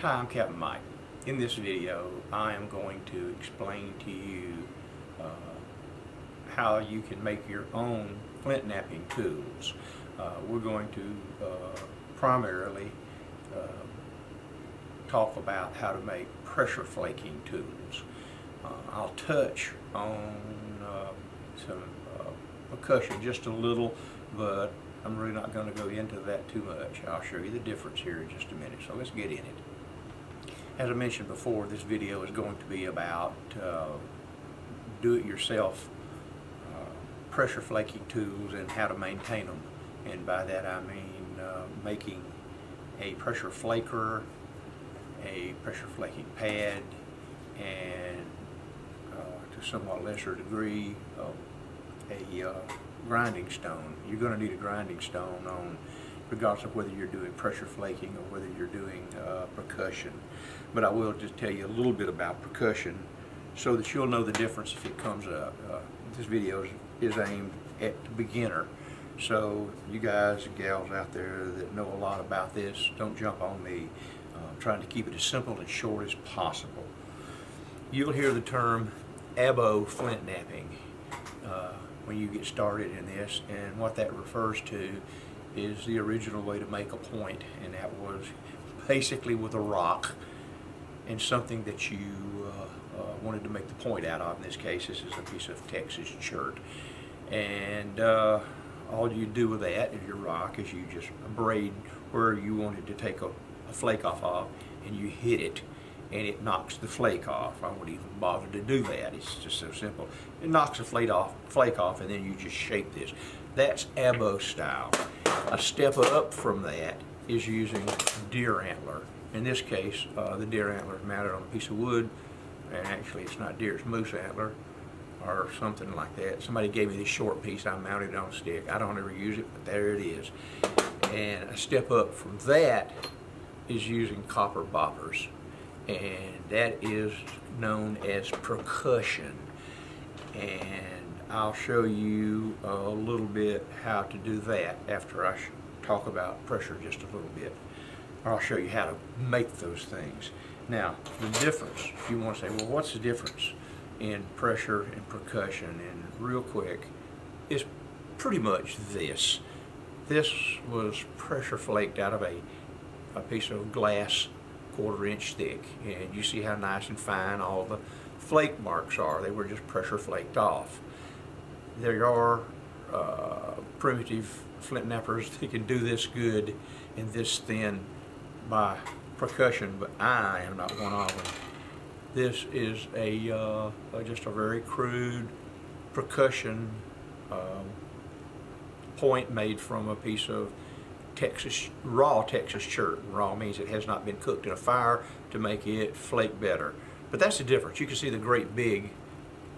Hi, I'm Captain Mike. In this video, I am going to explain to you how you can make your own flint knapping tools. We're going to primarily talk about how to make pressure flaking tools. I'll touch on some percussion just a little, but I'm really not going to go into that too much. I'll show you the difference here in just a minute, so let's get in it. As I mentioned before, this video is going to be about do-it-yourself pressure flaking tools and how to maintain them. And by that I mean making a pressure flaker, a pressure flaking pad, and to a somewhat lesser degree a grinding stone. You're going to need a grinding stone on, regardless of whether you're doing pressure flaking or whether you're doing percussion. But I will just tell you a little bit about percussion so that you'll know the difference if it comes up. This video is aimed at the beginner, so you guys and gals out there that know a lot about this, don't jump on me. I'm trying to keep it as simple and short as possible. You'll hear the term abo flint knapping when you get started in this, and what that refers to is the original way to make a point, and that was basically with a rock and something that you wanted to make the point out of. In this case, this is a piece of Texas chert, and all you do with that is your rock is you just braid where you wanted to take a flake off of, and you hit it and it knocks the flake off. I wouldn't even bother to do that. It's just so simple. It knocks the flake off, and then you just shape this. That's abo style. A step up from that is using deer antler. In this case, the deer antler is mounted on a piece of wood, and actually it's not deer, it's moose antler or something like that. Somebody gave me this short piece, I mounted it on a stick. I don't ever use it, but there it is. And a step up from that is using copper boppers, and that is known as percussion. And I'll show you a little bit how to do that after I talk about pressure just a little bit. Or I'll show you how to make those things. Now, the difference, you want to say, well, what's the difference in pressure and percussion? And real quick, it's pretty much this. This was pressure flaked out of a piece of glass 1/4 inch thick, and you see how nice and fine all the flake marks are. They were just pressure flaked off. There are primitive flint knappers that can do this good and this thin by percussion, but I am not one of them. This is just a very crude percussion point made from a piece of raw Texas chert. Raw means it has not been cooked in a fire to make it flake better. But that's the difference. You can see the great big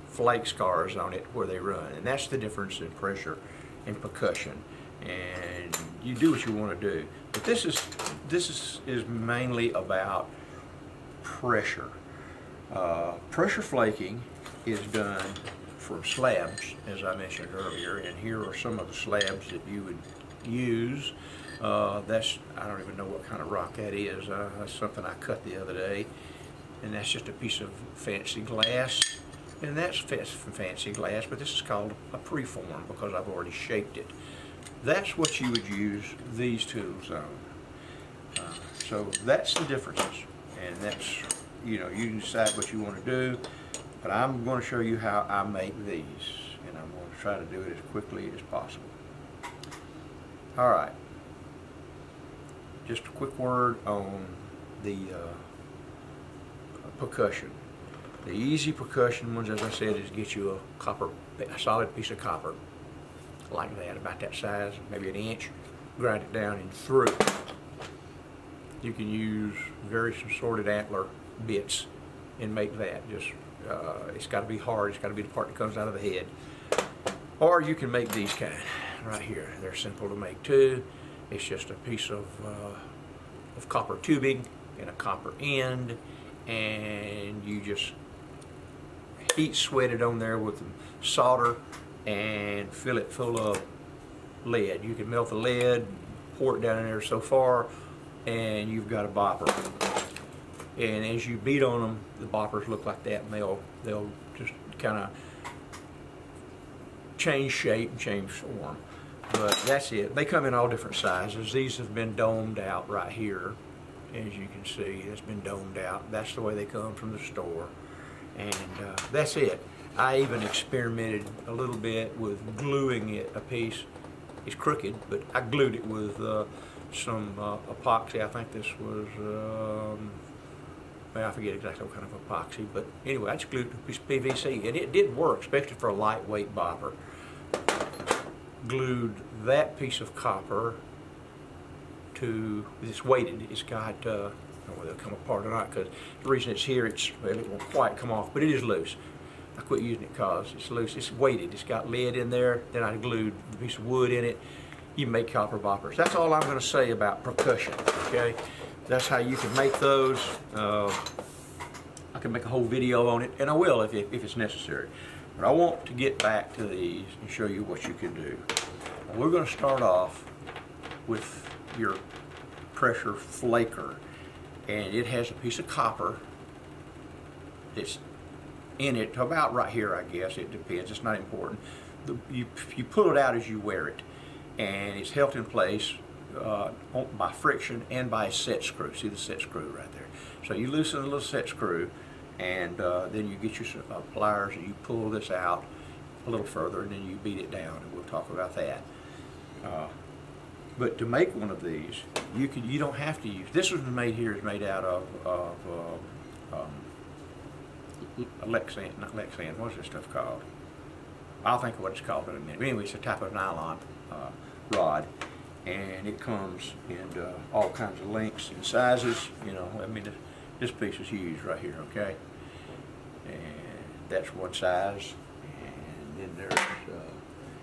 flake scars on it where they run, and that's the difference in pressure and percussion. And you do what you want to do. But this is mainly about pressure. Pressure flaking is done from slabs, as I mentioned earlier, and here are some of the slabs that you would use. I don't even know what kind of rock that is. That's something I cut the other day, and that's just a piece of fancy glass, and that's fancy glass, but this is called a preform because I've already shaped it. That's what you would use these tools on. So that's the differences, and that's, you can decide what you want to do, but I'm going to show you how I make these, and I'm going to try to do it as quickly as possible. All right, just a quick word on the percussion. The easy percussion ones, as I said, is get you a solid piece of copper, like that, about that size, maybe 1 inch, grind it down and through. You can use various assorted antler bits and make that. Just it's got to be hard, it's got to be the part that comes out of the head. Or you can make these kind right here. They're simple to make too. It's just a piece of copper tubing and a copper end, and you just heat sweat it on there with solder and fill it full of lead. You can melt the lead, pour it down in there so far, and you've got a bopper. and as you beat on them, the boppers look like that, and they'll just kind of change shape and change form. But that's it. They come in all different sizes. These have been domed out right here, as you can see. It's been domed out. That's the way they come from the store, and that's it. I even experimented a little bit with gluing it a piece. It's crooked, but I glued it with some epoxy. I think this was, well, I forget exactly what kind of epoxy, but anyway, I just glued it to a piece of PVC, and it did work, especially for a lightweight bopper. Glued that piece of copper to, it's weighted, it's got, I don't know whether it'll come apart or not, because the reason it's here, well, it won't quite come off, but it is loose. I quit using it because it's loose, it's weighted, it's got lead in there, then I glued a piece of wood in it. You can make copper boppers. That's all I'm going to say about percussion, okay? That's how you can make those. I can make a whole video on it, and I will if it's necessary. But I want to get back to these and show you what you can do. Now, we're going to start off with your pressure flaker, and it has a piece of copper that's in it about right here, I guess. It depends. It's not important. You pull it out as you wear it, and it's held in place by friction and by a set screw. See the set screw right there? So you loosen the little set screw, and then you get your pliers and you pull this out a little further, and then you beat it down, and we'll talk about that. But to make one of these, you don't have to use. This one made here is made out of Lexan, not Lexan. What's this stuff called? I'll think of what it's called in a minute. Anyway, it's a type of nylon rod, and it comes in all kinds of lengths and sizes. You know, I mean, this piece is huge right here, okay? And that's one size, and then there's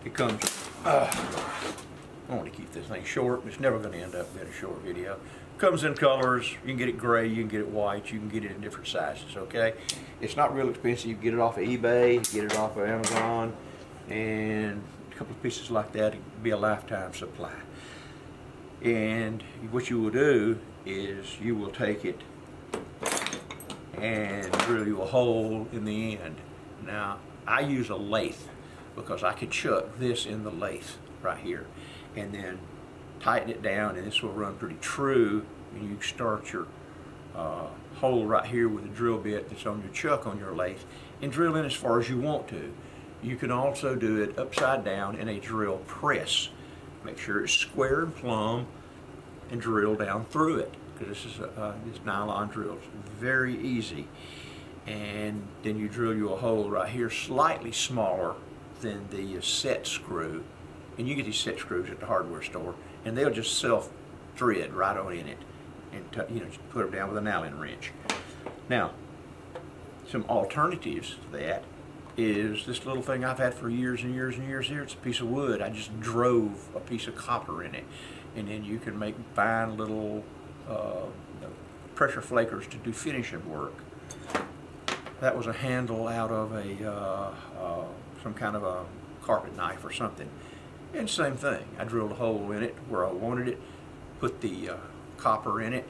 it comes. I want to keep this thing short. It's never going to end up being a short video. Comes in colors. You can get it gray, you can get it white, you can get it in different sizes, okay? It's not real expensive. You can get it off of eBay, get it off of Amazon, and a couple of pieces like that, it could be a lifetime supply. And what you will do is you will take it and drill you a hole in the end. Now, I use a lathe because I could chuck this in the lathe right here and then tighten it down, and this will run pretty true, and you start your hole right here with a drill bit that's on your chuck on your lathe and drill in as far as you want to. You can also do it upside down in a drill press. Make sure it's square and plumb and drill down through it, because this is this nylon drill. It's very easy. And then you drill you a hole right here slightly smaller than the set screw, and you get these set screws at the hardware store, and they'll just self-thread right on in it, and you know, just put them down with an Allen wrench. Now, some alternatives to that is this little thing I've had for years and years and years here. It's a piece of wood. I just drove a piece of copper in it, and then you can make fine little pressure flakers to do finishing work. That was a handle out of a some kind of a carpet knife or something. And same thing, I drilled a hole in it where I wanted it, put the copper in it,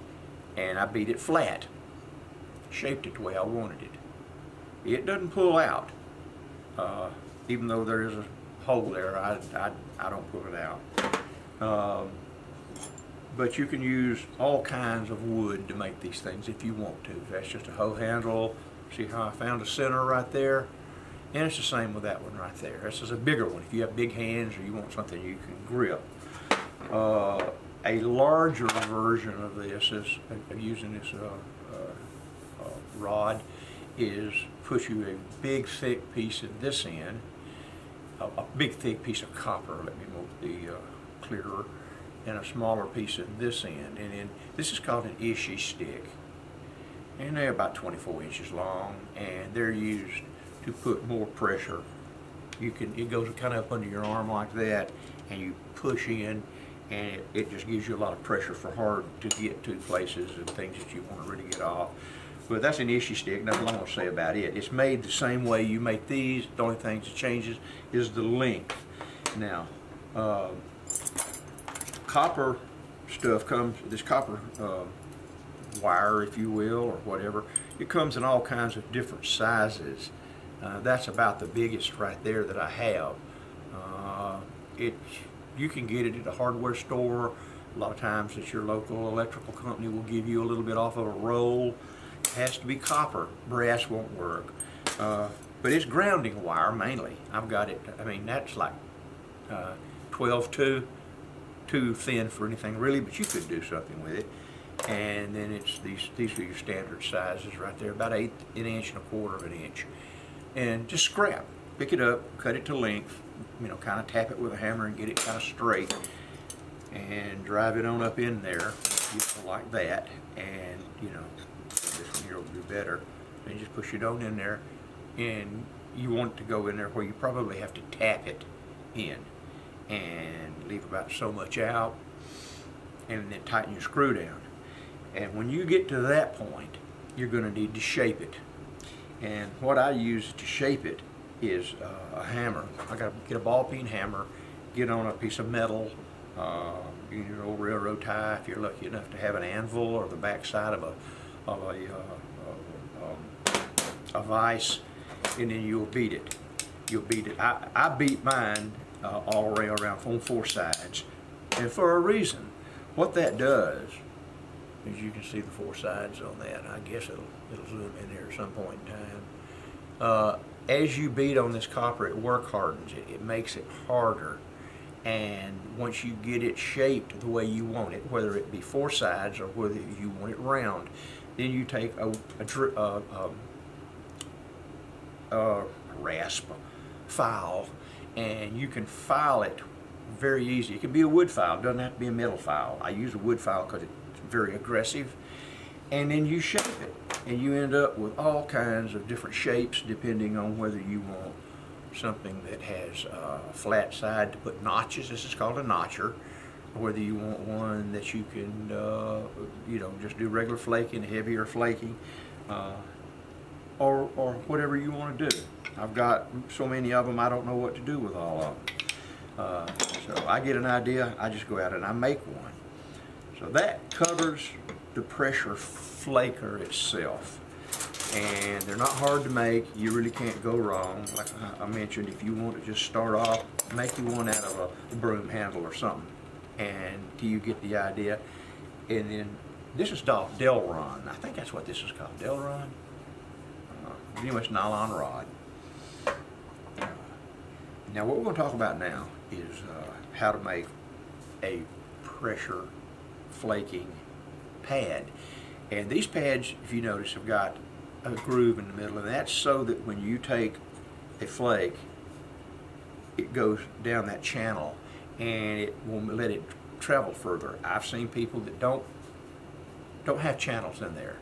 and I beat it flat. Shaped it the way I wanted it. It doesn't pull out. Even though there is a hole there, I don't pull it out. But you can use all kinds of wood to make these things if you want to. That's just a hoe handle. See how I found a center right there? And it's the same with that one right there. This is a bigger one. If you have big hands or you want something you can grip. A larger version of this is using this rod is put you a big thick piece at this end, a big thick piece of copper, let me move the clearer, and a smaller piece at this end. And then this is called an issue stick. And they're about 24 inches long, and they're used to put more pressure. It goes kind of up under your arm like that, and you push in, and it just gives you a lot of pressure for hard to get to places and things that you want to really get off. But that's an issue stick. Nothing I'm going to say about it. It's made the same way you make these. The only thing that changes is the length. Now, copper stuff comes. This copper wire, if you will, or whatever. It comes in all kinds of different sizes. That's about the biggest right there that I have. You can get it at a hardware store. A lot of times at your local electrical company will give you a little bit off of a roll. It has to be copper. Brass won't work. But it's grounding wire mainly. I've got it, I mean, that's like 12-2, too thin for anything really, but you could do something with it. And then it's these are your standard sizes right there, about an inch and a quarter of an inch. And just scrap, pick it up, cut it to length, you know, kind of tap it with a hammer and get it kind of straight, and drive it on up in there, like that. And you know, this one here will do better. And just push it on in there, and you want it to go in there where you probably have to tap it in and leave about so much out, and then tighten your screw down. And when you get to that point, you're going to need to shape it. And what I use to shape it is a hammer. I got to get a ball peen hammer, get on a piece of metal, you need an old railroad tie if you're lucky enough to have an anvil or the back side of a vise, and then you'll beat it. You'll beat it. I beat mine all the way around on 4 sides, and for a reason. What that does is, you can see the 4 sides on that. I guess it'll zoom in here at some point in time. As you beat on this copper, it work hardens it. It makes it harder. And once you get it shaped the way you want it, whether it be 4 sides or whether you want it round, then you take a rasp file, and you can file it very easy. It can be a wood file, it doesn't have to be a metal file. I use a wood file because it's very aggressive. And then you shape it, and you end up with all kinds of different shapes depending on whether you want something that has a flat side to put notches. This is called a notcher. Or whether you want one that you can, you know, just do regular flaking, heavier flaking, or whatever you want to do. I've got so many of them, I don't know what to do with all of them. So I get an idea, I just go out and I make one. So that covers the pressure flaker itself. And they're not hard to make. You really can't go wrong. Like I mentioned, if you want to just start off, make you one out of a broom handle or something, and till you get the idea. And then this is Delron. I think that's what this is called, Delron. Anyway, it's nylon rod. Now what we're going to talk about now is how to make a pressure flaking pad. And these pads, if you notice, have got a groove in the middle, and that's so that when you take a flake, it goes down that channel and it won't let it travel further. I've seen people that don't have channels in there.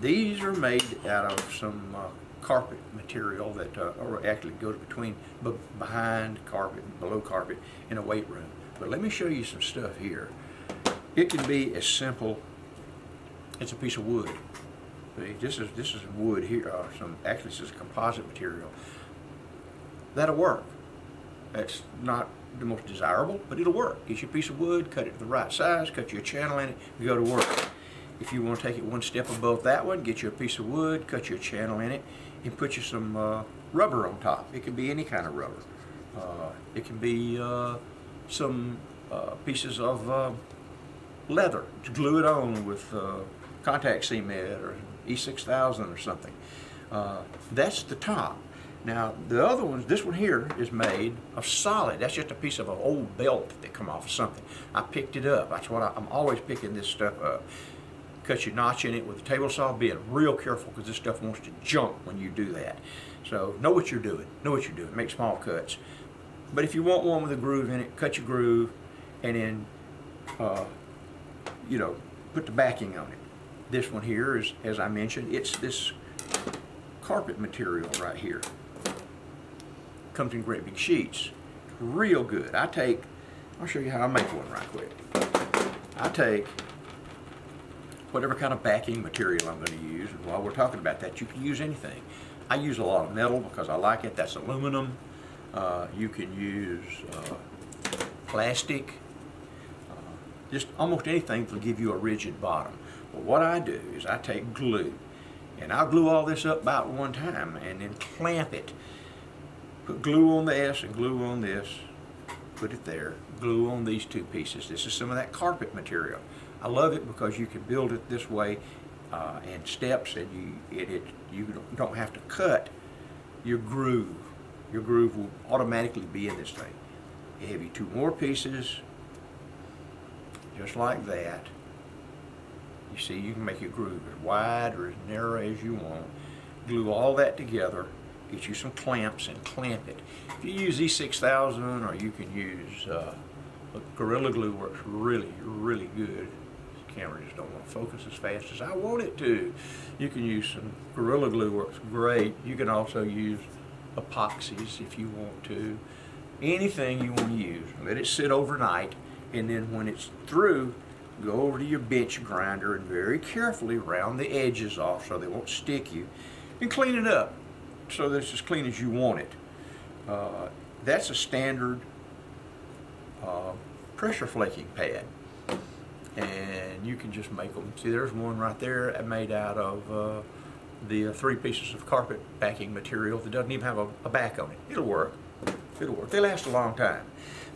These are made out of some carpet material that or actually goes between behind carpet and below carpet in a weight room. But let me show you some stuff here. It can be as simple. It's a piece of wood. See, this is wood here. Actually, this is composite material. That'll work. That's not the most desirable, but it'll work. Get you a piece of wood, cut it to the right size, cut you a channel in it, you go to work. If you want to take it one step above that one, get you a piece of wood, cut you a channel in it, and put you some rubber on top. It can be any kind of rubber. It can be some pieces of leather. Just glue it on with contact cement or E6000 or something. That's the top. Now the other ones, this one here is made of solid. That's just a piece of an old belt that come off of something. I picked it up. That's what I'm always picking this stuff up. Cut your notch in it with a table saw. Being real careful because this stuff wants to jump when you do that. So know what you're doing. Know what you're doing. Make small cuts. But if you want one with a groove in it, cut your groove, and then you know, put the backing on it. This one here is, as I mentioned, it's this carpet material right here. Comes in great big sheets. Real good. I'll show you how I make one right quick. I take whatever kind of backing material I'm going to use, and while we're talking about that, you can use anything. I use a lot of metal because I like it. That's aluminum. You can use plastic. Just almost anything to give you a rigid bottom. Well, what I do is I take glue, and I'll glue all this up about one time and then clamp it. Put glue on this and glue on this, put it there, glue on these two pieces. This is some of that carpet material. I love it because you can build it this way in steps, and you don't have to cut your groove. Your groove will automatically be in this thing. You have your two more pieces, just like that. You see, you can make your groove as wide or as narrow as you want. Glue all that together, get you some clamps and clamp it. If you use E6000, or you can use Gorilla Glue, works really, really good. The camera just don't want to focus as fast as I want it to. You can use some Gorilla Glue, works great. You can also use epoxies if you want to. Anything you want to use. Let it sit overnight, and then when it's through, go over to your bench grinder and very carefully round the edges off so they won't stick you, and clean it up so that it's as clean as you want it. That's a standard pressure flaking pad, and you can just make them. See, there's one right there made out of the 3 pieces of carpet backing material that doesn't even have a back on it. It'll work. It'll work. They last a long time.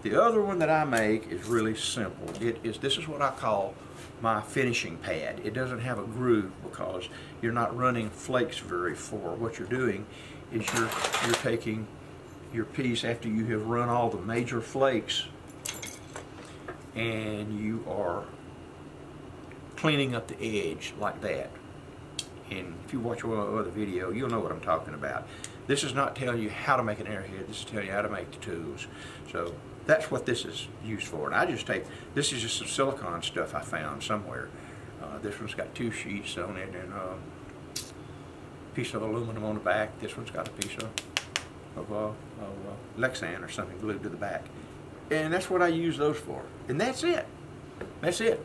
The other one that I make is really simple. This is what I call my finishing pad. It doesn't have a groove because you're not running flakes very far. What you're doing is you're taking your piece after you have run all the major flakes, and you are cleaning up the edge like that. And if you watch one other video, you'll know what I'm talking about. This is not telling you how to make an airhead. This is telling you how to make the tools. So that's what this is used for. And I just take, this is just some silicone stuff I found somewhere. This one's got 2 sheets on it and a piece of aluminum on the back. This one's got a piece of Lexan or something glued to the back. And that's what I use those for. And that's it. That's it.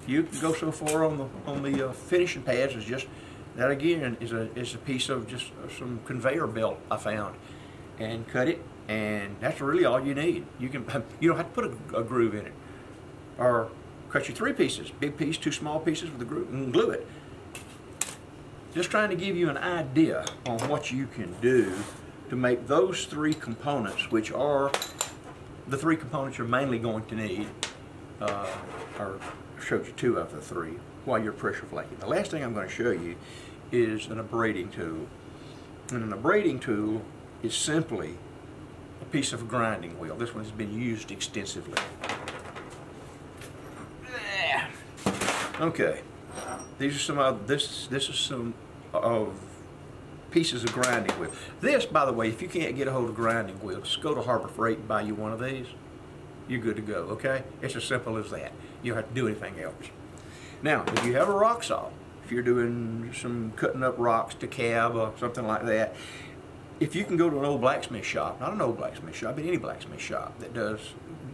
You can go so far on the finishing pads as just that. Again is a piece of just some conveyor belt I found, and cut it, and that's really all you need. You don't have to put a groove in it, or cut your 3 pieces, big piece, 2 small pieces with a groove, and glue it. Just trying to give you an idea on what you can do to make those 3 components, which are the 3 components you're mainly going to need. Or showed you 2 of the 3 while you're pressure flaking. The last thing I'm going to show you is an abrading tool. And an abrading tool is simply a piece of grinding wheel. This one has been used extensively. Okay, these are some of this is some of pieces of grinding wheel. This, by the way, if you can't get a hold of grinding wheel, just go to Harbor Freight and buy you one of these. You're good to go, okay? It's as simple as that. You don't have to do anything else. Now, if you have a rock saw, if you're doing some cutting up rocks to cab or something like that, if you can go to an old blacksmith shop, not an old blacksmith shop, but any blacksmith shop that does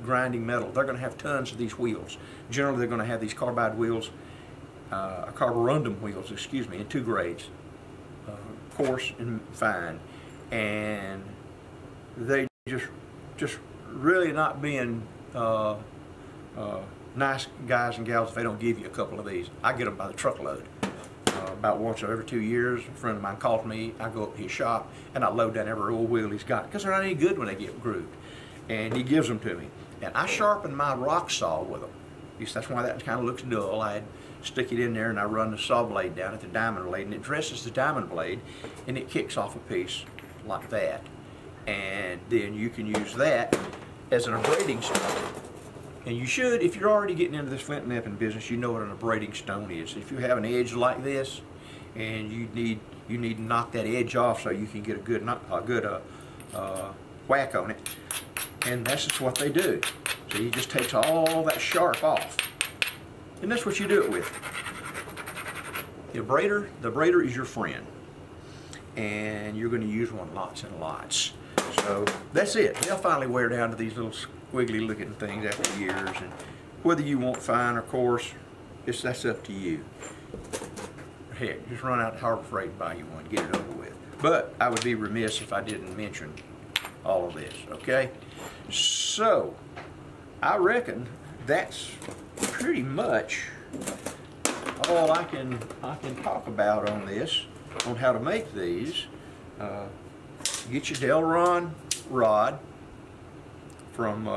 grinding metal, they're going to have tons of these wheels. Generally, they're going to have these carbide wheels, carborundum wheels, excuse me, in 2 grades, coarse and fine. And they just really not being nice guys and gals if they don't give you a couple of these. I get them by the truckload. About once every 2 years, a friend of mine calls me, I go up to his shop, and I load down every old wheel he's got, because they're not any good when they get grooved. And he gives them to me. And I sharpen my rock saw with them. That's why that kind of looks dull. I stick it in there, and I run the saw blade down at the diamond blade, and it dresses the diamond blade, and it kicks off a piece like that. And then you can use that as an abrading stone. And you should, if you're already getting into this flint knapping business, you know what an abrading stone is. If you have an edge like this, and you need to knock that edge off so you can get a good whack on it, and that's just what they do. So he just takes all that sharp off, and that's what you do it with. The abrader is your friend, and you're going to use one lots and lots. So that's it. They'll finally wear down to these little squiggly looking things after years, and whether you want fine or coarse, that's up to you. Heck, just run out to Harbor Freight and buy you one, get it over with. But I would be remiss if I didn't mention all of this, okay? So I reckon that's pretty much all I can talk about on this, on how to make these. Get your Delron rod from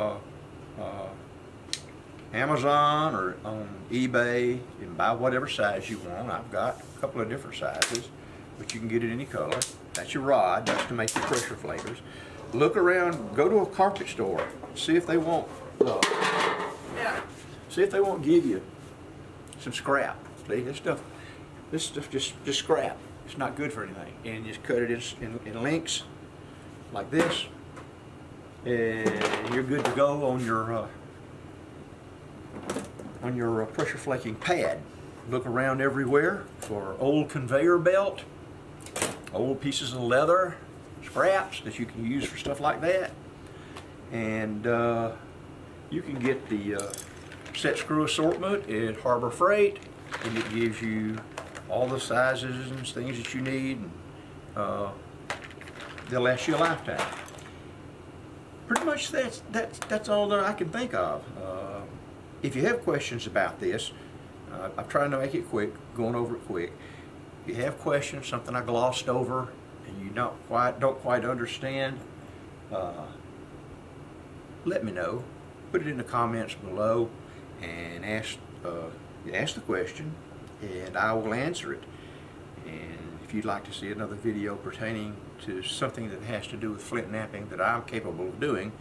Amazon or on eBay and buy whatever size you want. I've got a couple of different sizes, but you can get it any color. That's your rod. That's to make your pressure flakers. Look around. Go to a carpet store. See if they won't. See if they won't give you some scrap. See, this stuff just scrap. It's not good for anything. And just cut it in lengths like this, and you're good to go on your pressure flaking pad. Look around everywhere for old conveyor belt, old pieces of leather, scraps that you can use for stuff like that. And you can get the set screw assortment at Harbor Freight, and it gives you all the sizes and things that you need, and they'll last you a lifetime. Pretty much that's all that I can think of. If you have questions about this, I'm trying to make it quick, going over it quick. If you have questions, something I glossed over, and you don't quite understand, let me know. Put it in the comments below and ask the question, and I will answer it. And if you'd like to see another video pertaining to something that has to do with flint knapping that I'm capable of doing,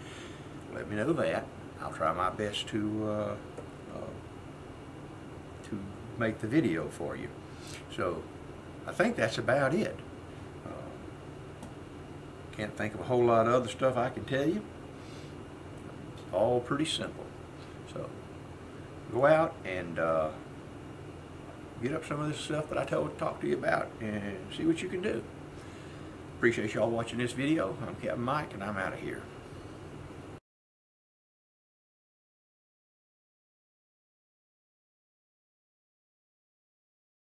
let me know that. I'll try my best to make the video for you. So I think that's about it. Can't think of a whole lot of other stuff I can tell you. It's all pretty simple. So go out and get up some of this stuff that I talked to you about and see what you can do. Appreciate y'all watching this video. I'm Captain Mike, and I'm out of here.